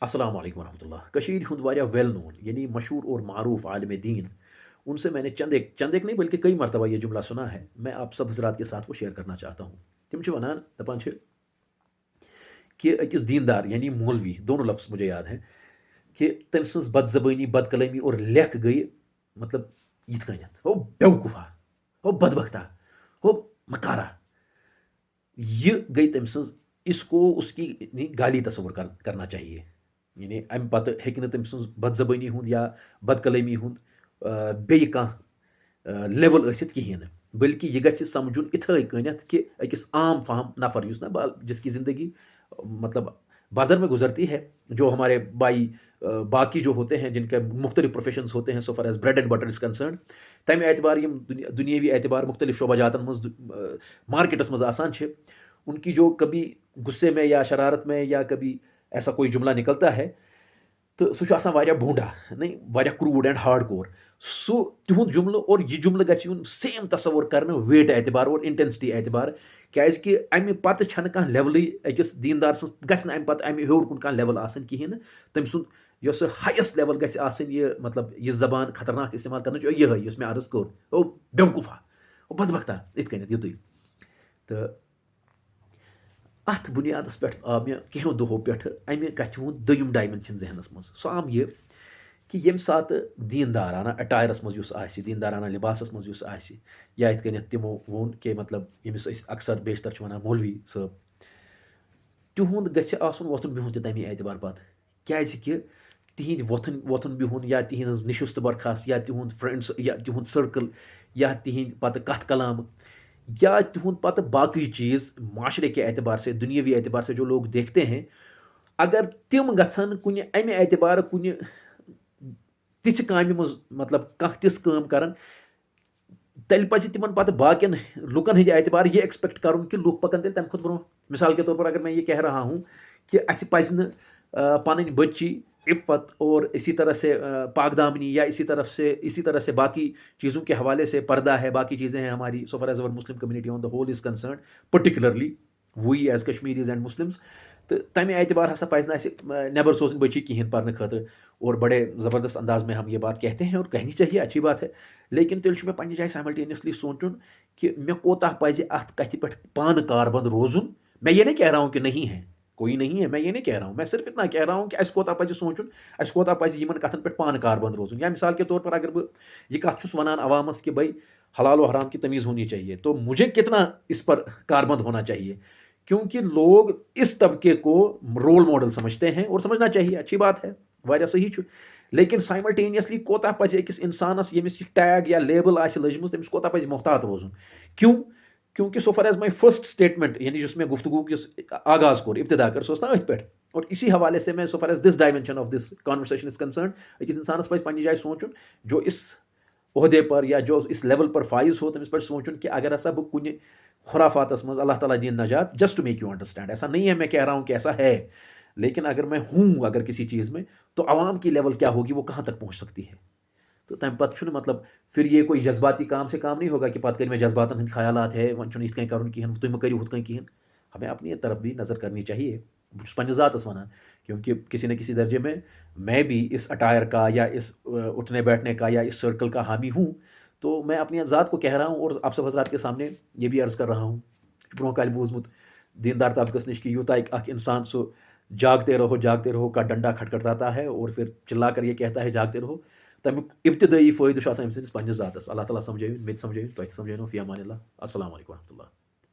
अस्सलाम वालेकुम रहमतुल्लाह। कशीर हुंद वारिया वेल नोन यानी मशहूर और मारूफ आलिम दीन, उनसे मैंने चंद एक नहीं बल्कि कई मरतबा ये जुमला सुना है। मैं आप सब हज़रात के साथ वो शेयर करना चाहता हूँ। तिम छ वनान दपान छ कि अकिस दीनदार यानी मौलवी, दोनों लफ्ज़ मुझे याद हैं कि तम सन्ज़ बदज़बानी, बदकलमी और लेख गई मतलब यिथ कनियत हो बेवकूफ़ा, हो बदबख्ता, हो मकारा। ये गई तम सन्ज़ इसको उसकी गाली तस्वुर करना चाहिए। यानी अमि पतः हेकि नहं तम सन्ज़ बदज़बानी हुंद या बदकलमी हुंद बेयि कांह लेवल ٲसिथ किहीन नहं। बल्कि यह गژھِ समझुन इथै कनियत कि अकिस आम फाहम नफर युस ना जिसकी ज़िंदगी मतलब बाज़ार में गुजरती है, जो हमारे भाई बाकी जो होते हैं जिनके मुख्तलिफ प्रोफेशंस होते हैं so far as bread and butter is concern, तमि एतबार यम दुनियावी एतबार मुख्तलिफ शोबाजातन मज मार्केटस मज आसान छे, उनकी जो कभी गुस्से में या शरारत में या कभी ऐसा कोई जुमला निकलता है तो सह आसान वारिया भूडा नहीं वारिया क्रूड एंड हार्ड कोर सो तिहुंद जुमल और यह जुमल गژھِ युन सेम तस्वुर कर वेट एतबार और इंटेंसिटी एतबार कि अमि पत छन कह लेवल अकिस दीनदार सं गژھِ नहं अमि पत अमि हेर कुन कह लेवल आसन किहीन तम सुन यस हाईएस्ट लेवल गژھِ आसन ये मतलब यह जबान खतरनाक इस्तेमाल करना यह युस मे अर्ज कोर ओ बेवकूफा ओ बदबख्ता इत कनियत युतुय तो अथ बुनियादस पे आव मे कहो दो पे अमि कथ हुंद दोयम डायमेंशन जहनस मज सो आम यह कि यम सात दीनदाराना अटायरस मज युस आसि, दीनदाराना लिबासस मज युस आसि, या इत कनियत तिमो वोन कि मतलब यमिस अस अक्सर बेशतर छ वनान मौलवी साहब, तिहुंद गژھِ आसुन वोथुन बिहुन तमि एतबार पत कि तिहिंद वोथुन बिहुन या तिहिंज निशुस्त बरखास्त या तिहुंद फ्रेंड्स या तिहुंद सर्कल या तिहिंद पत कथ कलाम या तिहुंद पत बाकी चीज़ माशरे के एतबार से, दुनियावी एतबार से जो लोग देखते हैं, अगर तिम गछन कुन अमि एतबार कुन तिस कामि मज मतलब कह तिस काम करन तेल पज तिमन पत बाकियन लुकन हंद एतबार ये एक्सपेक्ट करुन कि लुक पकन तेल तम खुद ब्रोह। मिसाल के तौर पर अगर मैं ये कह रहा हूँ कि अस पज न पन बच्ची इफ़्फ़त और इसी तरह से पाकदामनी या इसी तरह से बाकी चीज़ों के हवाले से पर्दा है, बाकी चीज़ें हैं हमारी so far as our Muslim community on the whole is concern, particularly we as Kashmiris and Muslims, तो तमें एतबार हसा पज नबर सोजन बच्ची कहें पढ़ने खतर और बड़े ज़बरदस्त अंदाज में हम ये बात कहते हैं और कहनी चाहिए, अच्छी बात है। लेकिन तेल मे पन्ने जाए साइमल्टेनियसली सोचुन कि मे कोता पज अत कथ पे पान कारबंद रोजुन। मैं ये नहीं कह रहा हूँ कि नहीं है, कोई नहीं है, मैं ये नहीं कह रहा हूँ, मैं सिर्फ इतना कह रहा हूँ कि अस कोता पज सोचुन, अस कोता पज यमन कथन पे पान कारबंद रोजुन। या मिसाल के तौर पर अगर बह यह कथ छुस वनान अवामस कि भाई हलाल व हराम की तमीज़ होनी चाहिए, तो मुझे कितना इस पर कारबंद होना चाहिए, क्योंकि लोग इस तबके को रोल मॉडल समझते हैं और समझना चाहिए, अच्छी बात है, वारिया सही छु। लेकिन साइमल्टेनियसली कोता पज अकिस इंसानस यमिस यह टैग या लेबल आसि लजमज तमिस कोता पज मोहतात रोजुन। क्यों? क्योंकि so far as my first statement यानी जिस मैं गुफ्तगू की आगाज़ कोर इब्तिदा कर सो ना अथ पे, और इसी हवाले से मैं so far as this dimension of this conversation is concern अकिस इंसानस पज पन्नी जाए सोचुन जो इस ओहदे पर या जो इस लेवल पर फाइज हो तमिस पे सोचुन कि अगर ऐसा बह कुन खुराफातस मज अल्लाह ताला दीन नजात, just to make you understand, ऐसा नहीं है मैं कह रहा हूँ कि ऐसा है, लेकिन अगर मैं हूँ अगर किसी चीज़ में तो आवाम की लेवल क्या होगी, वो कहाँ तक पहुँच सकती है। तो तम पे मतलब फिर ये कोई जज्बाती काम से काम नहीं होगा कि पत कर में जज्बातन हंद ख्यालात है वन इत कहीं करुन कहें तुम करो हुत कहीं कहें। हमें अपनी तरफ भी नज़र करनी चाहिए, पन्ने ज़ातस वनान, क्योंकि किसी न किसी दर्जे में मैं भी इस अटायर का या इस उठने बैठने का या इस सर्कल का हामी हूँ, तो मैं अपनी ज़ात को कह रहा हूँ और आप सब हज़रात के सामने ये भी अर्ज़ कर रहा हूँ। ब्रोह कल बूजमुत दीनदार तबकस नश कि यूता एक इंसान सो जागते रहो का डंडा खटखटाता है और फिर चिल्ला कर ये कहता है जागते रहो। तमिक इब्तदाई फ़ायदे अमि सस पन्निस ज़ातस। अल्लाह ताला समझाइन, मे समझाइन, तुह समझाइनो फ़ी अमानिल्लाह। अस्सलामु अलैकुम वरहमतुल्लाह।